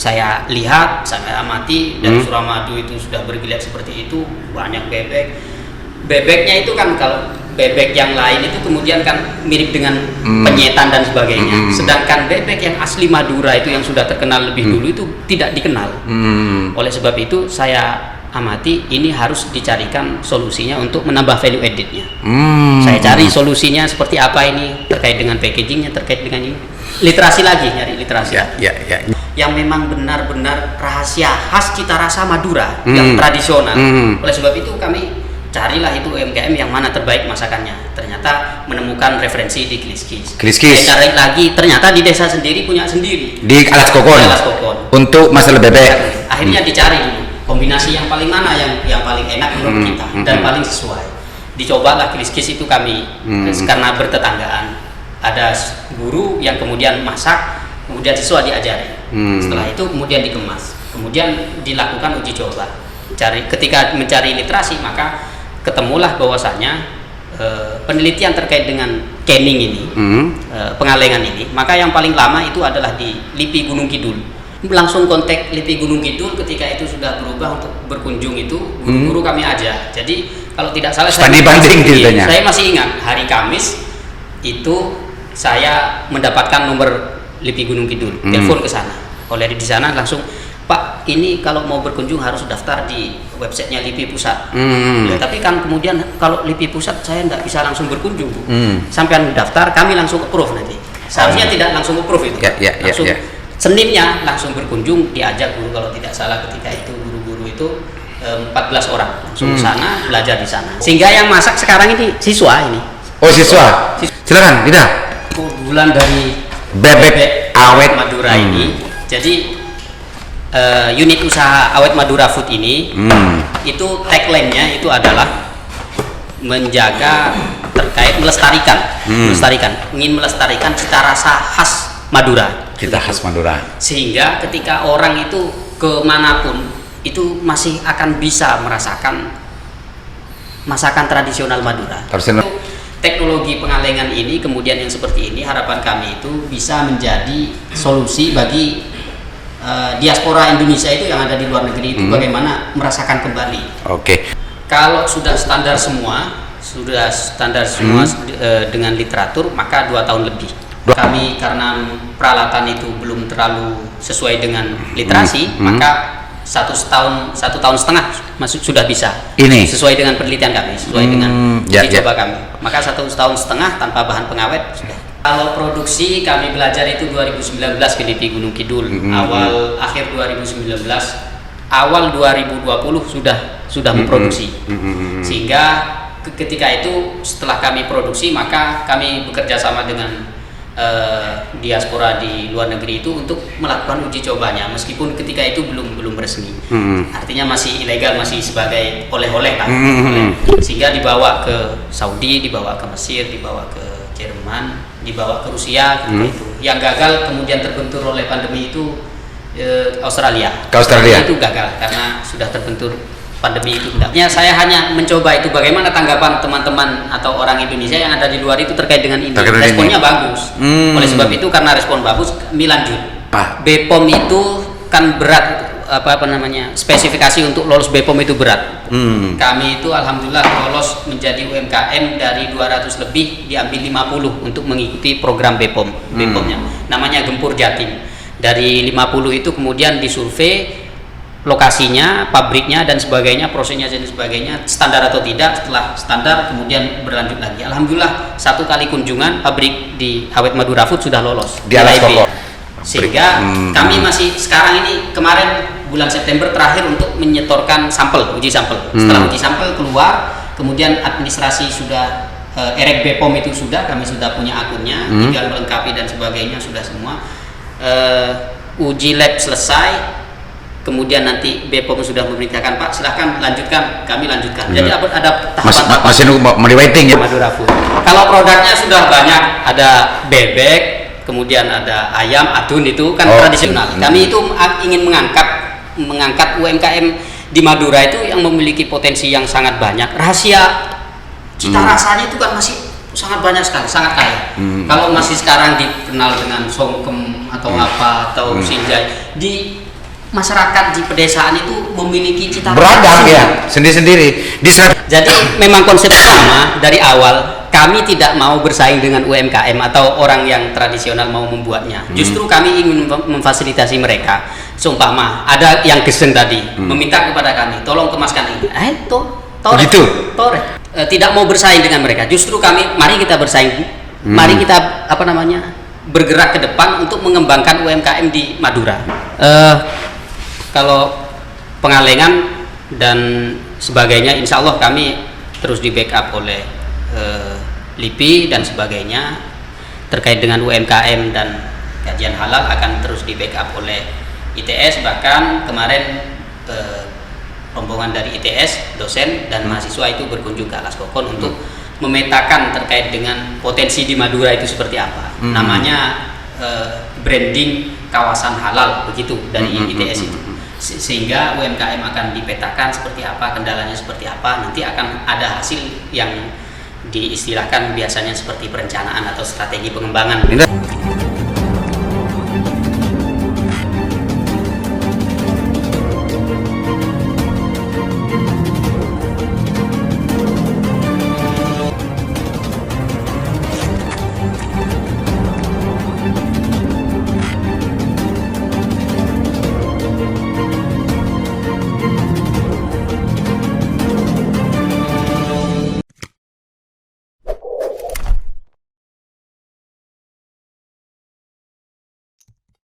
saya lihat, saya amati dari Suramadu itu sudah bergeliat seperti itu, banyak bebek. Bebeknya itu kan kalau bebek yang lain itu kemudian kan mirip dengan penyetan dan sebagainya. Sedangkan bebek yang asli Madura itu yang sudah terkenal lebih dulu itu tidak dikenal. Oleh sebab itu saya amati ini harus dicarikan solusinya untuk menambah value added-nya. Saya cari solusinya seperti apa ini terkait dengan packagingnya, terkait dengan ini. Literasi lagi, nyari literasi. Yang memang benar-benar rahasia khas cita rasa Madura yang tradisional. Oleh sebab itu kami carilah itu UMKM yang mana terbaik masakannya. Ternyata menemukan referensi di Kliskis. Saya cari lagi, ternyata di desa sendiri punya sendiri. Di Alas Kokon. Untuk masalah bebek. Akhirnya dicari dulu kombinasi yang paling mana yang paling enak menurut kita dan paling sesuai. Dicobalah Kliskis itu kami karena bertetanggaan. Ada guru yang kemudian masak, kemudian siswa diajari. Setelah itu kemudian dikemas, kemudian dilakukan uji coba. Ketika mencari literasi maka ketemulah bahwasanya penelitian terkait dengan canning ini, pengalengan ini, maka yang paling lama itu adalah di LIPI Gunung Kidul. Langsung kontak LIPI Gunung Kidul ketika itu sudah berubah untuk berkunjung itu, guru-guru kami aja. Jadi kalau tidak salah saya masih ingat hari Kamis itu saya mendapatkan nomor LIPI Gunung Kidul, telepon ke sana. Oleh di sana langsung, Pak, ini kalau mau berkunjung harus daftar di websitenya LIPI Pusat. Ya, tapi kan kemudian kalau LIPI Pusat saya tidak bisa langsung berkunjung, Bu. Sampai daftar, kami langsung approve nanti. Seharusnya tidak langsung approve itu. Langsung Seninnya langsung berkunjung, diajak guru kalau tidak salah ketika itu guru-guru itu 14 orang langsung ke sana belajar di sana. Sehingga yang masak sekarang ini siswa ini. Oh, siswa. Silakan, Dida. Keunggulan dari bebek awet Madura ini. Jadi unit usaha Awet Madura Food ini itu tagline-nya itu adalah menjaga terkait melestarikan, ingin melestarikan cita rasa khas Madura. Cita khas Madura. Sehingga ketika orang itu kemanapun itu masih akan bisa merasakan masakan tradisional Madura. Teknologi pengalengan ini kemudian yang seperti ini harapan kami itu bisa menjadi solusi bagi diaspora Indonesia itu yang ada di luar negeri itu bagaimana merasakan kembali. Kalau sudah standar semua dengan literatur maka 2 tahun lebih. Kami karena peralatan itu belum terlalu sesuai dengan literasi maka satu tahun setengah sudah bisa ini sesuai dengan penelitian kami, sesuai dengan uji coba kami. Maka 1 tahun setengah tanpa bahan pengawet sudah. Kalau produksi kami belajar itu 2019 ke LIPI Gunung Kidul, akhir 2019, awal 2020 sudah memproduksi. Sehingga ketika itu setelah kami produksi maka kami bekerja sama dengan diaspora di luar negeri itu untuk melakukan uji cobanya, meskipun ketika itu belum resmi. Artinya masih ilegal, masih sebagai oleh-oleh lah. Sehingga dibawa ke Saudi, dibawa ke Mesir, dibawa ke Jerman, dibawa ke Rusia itu. Yang gagal kemudian terbentur oleh pandemi itu Australia. Itu gagal karena sudah terbentur pandemi itu. Saya hanya mencoba itu bagaimana tanggapan teman-teman atau orang Indonesia yang ada di luar itu terkait dengan ini. Responnya bagus. Oleh sebab itu karena respon bagus, kami lanjut. BPOM itu kan berat, spesifikasi untuk lolos BPOM itu berat. Kami itu alhamdulillah lolos menjadi UMKM dari 200 lebih diambil 50 untuk mengikuti program BPOM. BPOM-nya namanya Gempur Jatim. Dari 50 itu kemudian disurvei lokasinya, pabriknya dan sebagainya, prosesnya dan sebagainya, standar atau tidak. Setelah standar kemudian berlanjut lagi. Alhamdulillah 1 kali kunjungan pabrik di Awet Madura Food sudah lolos di Alas Kokon. Sehingga kami masih sekarang ini kemarin bulan September terakhir untuk menyetorkan uji sampel. Setelah uji sampel keluar, kemudian administrasi sudah erek BPOM itu kami sudah punya akunnya, tinggal melengkapi dan sebagainya sudah semua. Uji lab selesai. Kemudian nanti BPOM sudah memerintahkan, Pak silahkan lanjutkan, kami lanjutkan. Jadi ada tahapan masih nunggu waiting ya. Madura Food. Kalau produknya sudah banyak, ada bebek, kemudian ada ayam, adun itu kan tradisional. Kami itu ingin mengangkat UMKM di Madura itu yang memiliki potensi yang sangat banyak. Rahasia cita rasanya itu kan masih sangat banyak sekali, sangat kaya. Kalau masih sekarang dikenal dengan songkem atau atau sinjai, di masyarakat di pedesaan itu memiliki cita rasa Beragam sendiri. ya, sendiri-sendiri. Jadi memang konsep utama dari awal kami tidak mau bersaing dengan UMKM atau orang yang tradisional mau membuatnya. Justru kami ingin memfasilitasi mereka. Seumpama ada yang gesen tadi meminta kepada kami, tolong kemaskan ini. Tore. Gitu? Tore. Tidak mau bersaing dengan mereka. Justru kami, mari kita bersaing. Mari kita bergerak ke depan untuk mengembangkan UMKM di Madura. Kalau Pengalengan dan sebagainya, insya Allah kami terus di backup oleh LIPI dan sebagainya. Terkait dengan UMKM dan kajian halal akan terus di backup oleh ITS. Bahkan kemarin rombongan dari ITS, dosen dan mahasiswa itu berkunjung ke Alas Kokon untuk memetakan terkait dengan potensi di Madura itu seperti apa. Namanya branding kawasan halal begitu dari ITS itu. Sehingga UMKM akan dipetakan seperti apa, kendalanya seperti apa, nanti akan ada hasil yang diistilahkan biasanya seperti perencanaan atau strategi pengembangan.